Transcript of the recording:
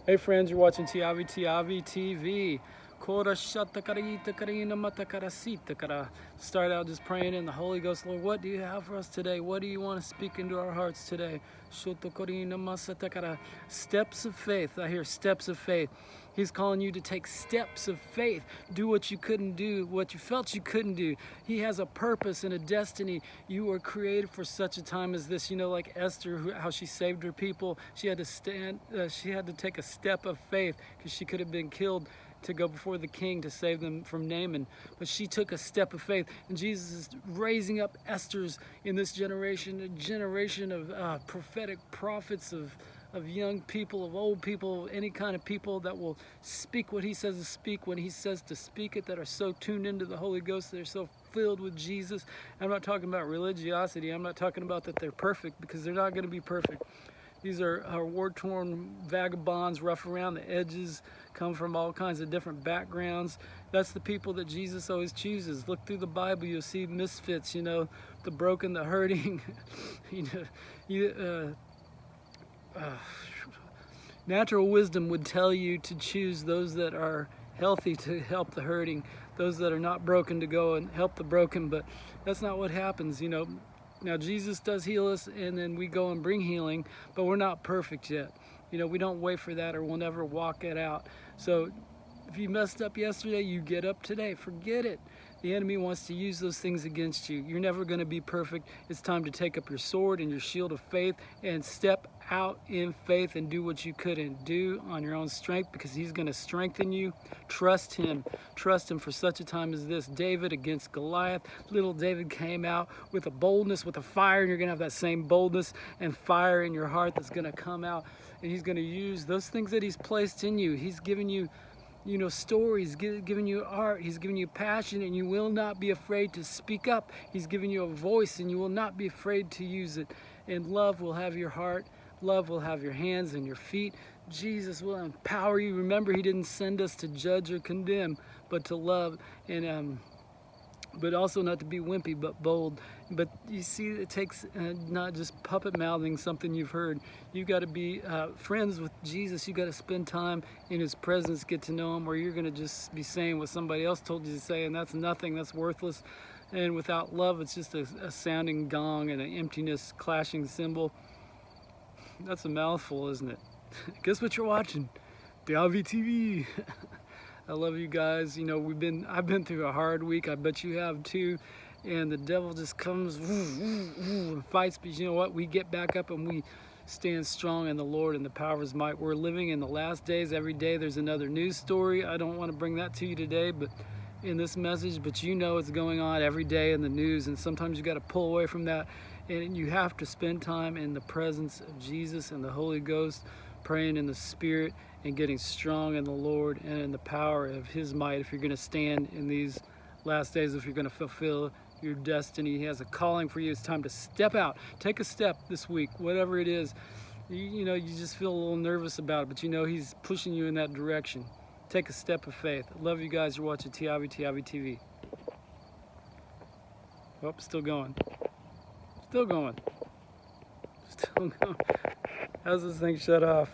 Hey friends, you're watching Tiavi Tiavi TV. Kora shata karita karina mata karasita kara. Start out just praying in the Holy Ghost. Lord, what do you have for us today? What do you want to speak into our hearts today? Shoto korina masata kara. Steps of faith. I hear steps of faith. He's calling you to take steps of faith. Do what you couldn't do, what you felt you couldn't do. He has a purpose and a destiny. You were created for such a time as this. You know, like Esther, how she saved her people. She had to take a step of faith because she could have been killed to go before the king to save them from Naaman. But she took a step of faith. And Jesus is raising up Esther's in this generation, a generation of prophetic prophets, of young people, of old people, any kind of people that will speak what he says to speak when he says to speak it, that are so tuned into the Holy Ghost, they're so filled with Jesus. I'm not talking about religiosity. I'm not talking about that they're perfect, because they're not going to be perfect. These are war-torn vagabonds, rough around the edges, come from all kinds of different backgrounds. That's the people that Jesus always chooses. Look through the Bible, you'll see misfits, you know, the broken, the hurting. Natural wisdom would tell you to choose those that are healthy to help the hurting, those that are not broken to go and help the broken, but that's not what happens, you know. Now Jesus does heal us, and then we go and bring healing, but we're not perfect yet. You know, we don't wait for that, or we'll never walk it out. So if you messed up yesterday, you get up today. Forget it. The enemy wants to use those things against you. You're never going to be perfect. It's time to take up your sword and your shield of faith and step out in faith and do what you couldn't do on your own strength, because he's going to strengthen you. Trust him. Trust him for such a time as this. David against Goliath. Little David came out with a boldness, with a fire, and you're going to have that same boldness and fire in your heart that's going to come out. And he's going to use those things that he's placed in you. He's given you, you know, stories, giving you art, he's giving you passion, and you will not be afraid to speak up. He's giving you a voice, and you will not be afraid to use it. And love will have your heart, love will have your hands and your feet. Jesus will empower you. Remember, he didn't send us to judge or condemn, but to love, and but also not to be wimpy, but bold. But you see, it takes not just puppet mouthing something you've heard. You've got to be friends with Jesus. You've got to spend time in his presence, get to know him, or you're going to just be saying what somebody else told you to say, and that's nothing, that's worthless. And without love, it's just a sounding gong and an emptiness, clashing cymbal. That's a mouthful, isn't it? Guess what you're watching? Tiavi TV. I love you guys. You know, I've been through a hard week. I bet you have too. And the devil just comes and fights. But you know what? We get back up and we stand strong in the Lord and the power of his might. We're living in the last days. Every day there's another news story. I don't want to bring that to you today, but in this message, but you know it's going on every day in the news. And sometimes you got to pull away from that. And you have to spend time in the presence of Jesus and the Holy Ghost, praying in the Spirit and getting strong in the Lord and in the power of his might. If you're going to stand in these last days, if you're going to fulfill your destiny, he has a calling for you. It's time to step out. Take a step this week, whatever it is. You know, you just feel a little nervous about it, but you know he's pushing you in that direction. Take a step of faith. I love you guys. You're watching Tiavi TV. Oh, still going. Still going. Still going. How's this thing shut off?